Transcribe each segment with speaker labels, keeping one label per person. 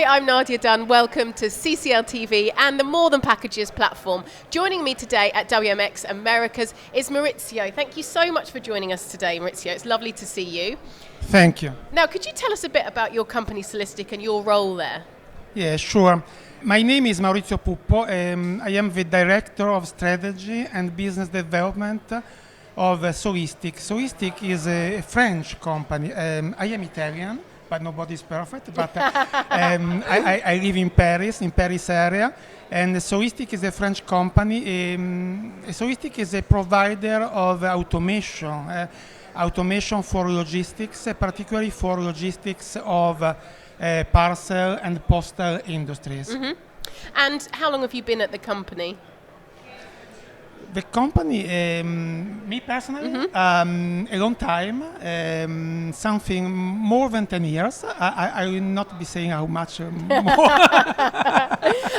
Speaker 1: Hi, I'm Nadia Dunn. Welcome to CCL TV and the More Than Packages platform. Joining me today at WMX Americas is Maurizio. Thank you so much for joining us today, Maurizio. It's lovely to see you.
Speaker 2: Thank you.
Speaker 1: Now, could you tell us a bit about your company, SOLYSTIC, and your role there?
Speaker 2: Yeah, sure. My name is Maurizio Puppo. I am the Director of Strategy and Business Development of SOLYSTIC. SOLYSTIC is a French company. I am Italian, but nobody's perfect. But I live in Paris area. And SOLYSTIC is a French company. SOLYSTIC is a provider of automation for logistics, particularly for logistics of parcel and postal industries.
Speaker 1: Mm-hmm. And how long have you been at the company?
Speaker 2: The company, me personally, a long time, something more than 10 years. I will not be saying how much more.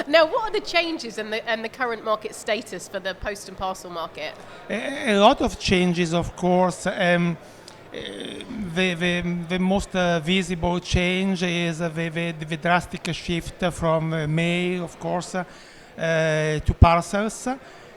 Speaker 1: Now, what are the changes and the current market status for the post and parcel market?
Speaker 2: A lot of changes, of course. The most visible change is the drastic shift from mail, of course, to parcels.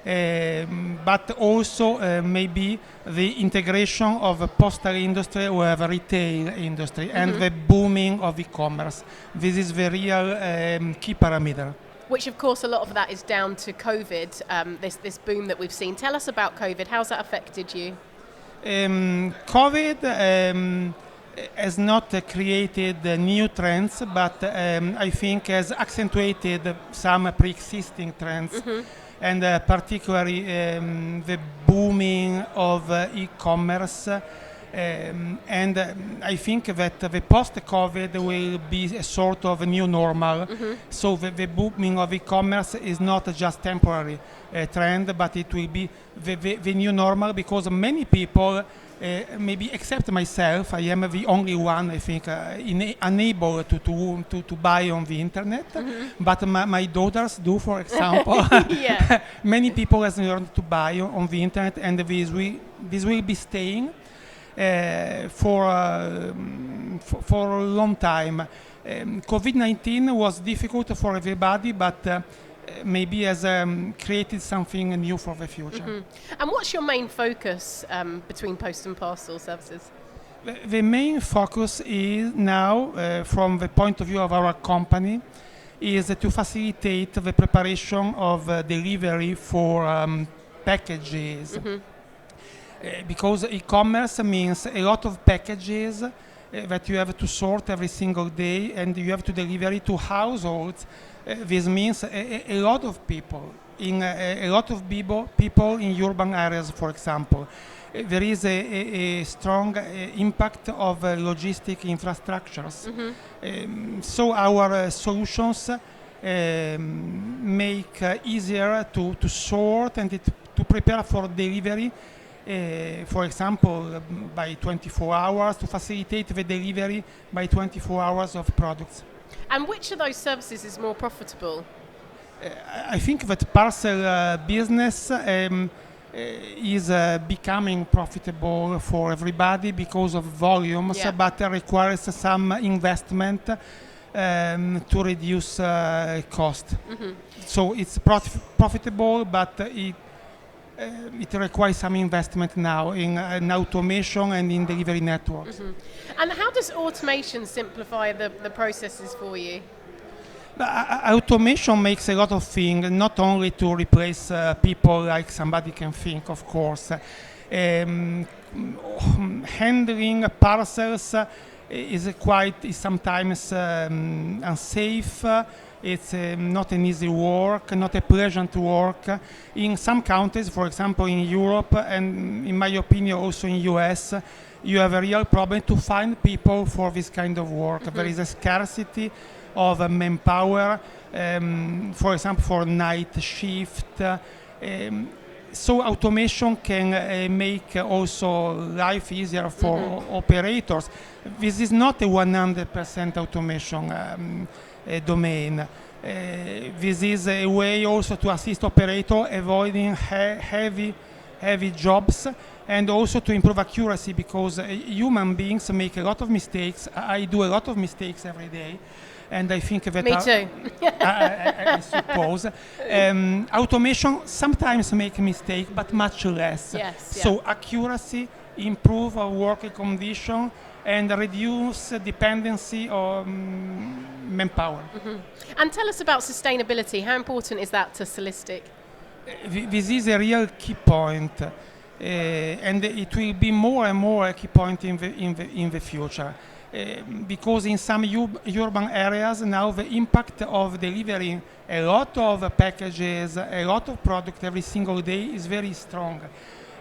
Speaker 2: But also maybe the integration of the postal industry with the retail industry and the booming of e-commerce. This is the real key parameter.
Speaker 1: Which, of course, a lot of that is down to COVID, this boom that we've seen. Tell us about COVID. How's that affected you?
Speaker 2: COVID has not created new trends, but I think has accentuated some pre-existing trends. And particularly the booming of e-commerce. And I think that the post-COVID will be a sort of a new normal. So the booming of e-commerce is not just temporary trend, but it will be the new normal, because many people, maybe except myself, I am the only one, I think, unable to buy on the internet. But my daughters do, for example. Many people have learned to buy on the internet, and this will be staying for a long time. COVID-19 was difficult for everybody, but maybe has created something new for the future.
Speaker 1: And what's your main focus between post and parcel services?
Speaker 2: The main focus is now, from the point of view of our company, is to facilitate the preparation of delivery for packages. Because e-commerce means a lot of packages that you have to sort every single day, and you have to deliver it to households. This means a lot of people, a lot of people in urban areas, for example. There is a strong impact of logistic infrastructures. So our solutions make easier to sort and to prepare for delivery. For example, by 24 hours, to facilitate the delivery by 24 hours of products.
Speaker 1: And which of those services is more profitable?
Speaker 2: I think that parcel business is becoming profitable for everybody because of volumes, but requires some investment to reduce cost. So it's profitable, but it requires some investment now in automation and in delivery networks.
Speaker 1: And how does automation simplify the processes for you?
Speaker 2: Automation makes a lot of things, not only to replace people like somebody can think, of course. Handling parcels is sometimes unsafe. It's not an easy work, not a pleasant work. In some countries, for example in Europe, and in my opinion also in US, you have a real problem to find people for this kind of work. There is a scarcity of manpower, for example for night shift. So automation can make also life easier for operators. This is not a 100% automation domain. This is a way also to assist operator avoiding heavy jobs, and also to improve accuracy, because human beings make a lot of mistakes. I do a lot of mistakes every day. and I think that
Speaker 1: Me too.
Speaker 2: I suppose automation sometimes make mistake, but much less.
Speaker 1: Yes, yeah.
Speaker 2: So accuracy, improve our working condition, and reduce dependency on manpower.
Speaker 1: And tell us about sustainability. How important is that to SOLYSTIC?
Speaker 2: This is a real key point, and it will be more and more a key point in the future. Because in some urban areas now the impact of delivering a lot of packages, a lot of product every single day is very strong.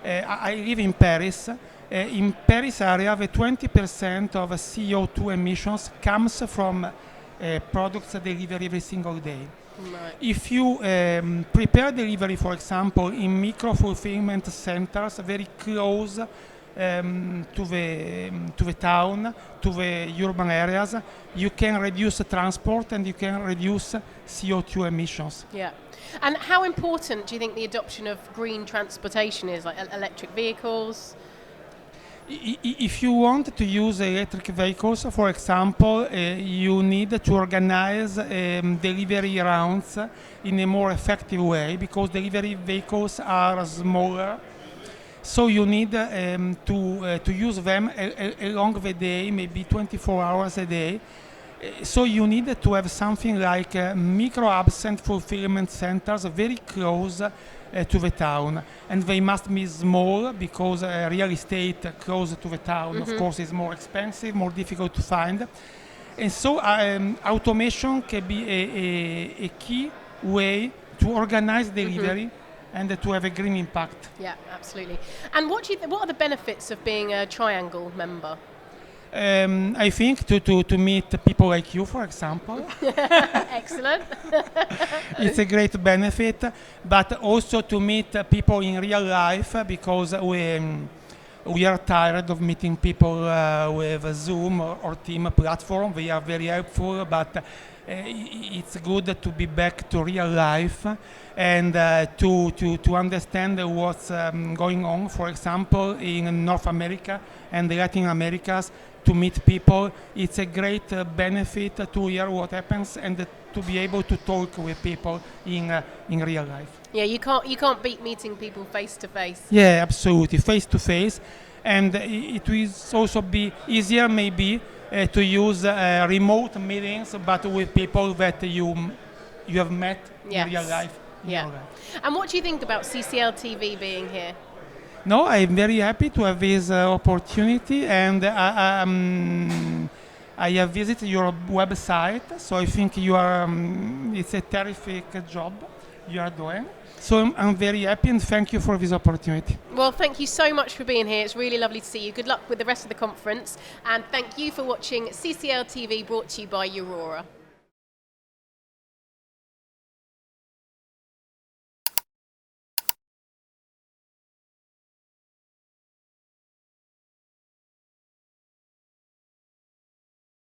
Speaker 2: I live in Paris. In Paris area, the 20% of CO2 emissions comes from products delivered every single day.
Speaker 1: Right.
Speaker 2: If you prepare delivery, for example, in micro-fulfillment centers very close to the town, to the urban areas, you can reduce transport and you can reduce CO2 emissions.
Speaker 1: Yeah. And how important do you think the adoption of green transportation is, like electric vehicles?
Speaker 2: If you want to use electric vehicles, for example, you need to organize delivery rounds in a more effective way, because delivery vehicles are smaller. So you need to use them along the day, maybe 24 hours a day. So you need to have something like micro-absent fulfillment centers very close to the town, and they must be small, because real estate close to the town, of course, is more expensive, more difficult to find. And so automation can be a key way to organize delivery and to have a green impact.
Speaker 1: Yeah, absolutely. And what are the benefits of being a Triangle member?
Speaker 2: I think to meet people like you, for example.
Speaker 1: Excellent.
Speaker 2: It's a great benefit, but also to meet people in real life, because we are tired of meeting people with a Zoom or Team platform. They are very helpful, but it's good to be back to real life and to understand what's going on, for example, in North America and Latin Americas. To meet people, it's a great benefit to hear what happens and to be able to talk with people in real life.
Speaker 1: Yeah, you can't beat meeting people face to face.
Speaker 2: Yeah, absolutely, face to face, and it will also be easier maybe to use remote meetings, but with people that you have met in real life.
Speaker 1: Yeah. And what do you think about CCL TV being here?
Speaker 2: No, I'm very happy to have this opportunity, and I have visited your website, so I think you are. It's a terrific job you are doing. So I'm very happy, and thank you for this opportunity.
Speaker 1: Well, thank you so much for being here. It's really lovely to see you. Good luck with the rest of the conference, and thank you for watching CCL TV, brought to you by Aurora.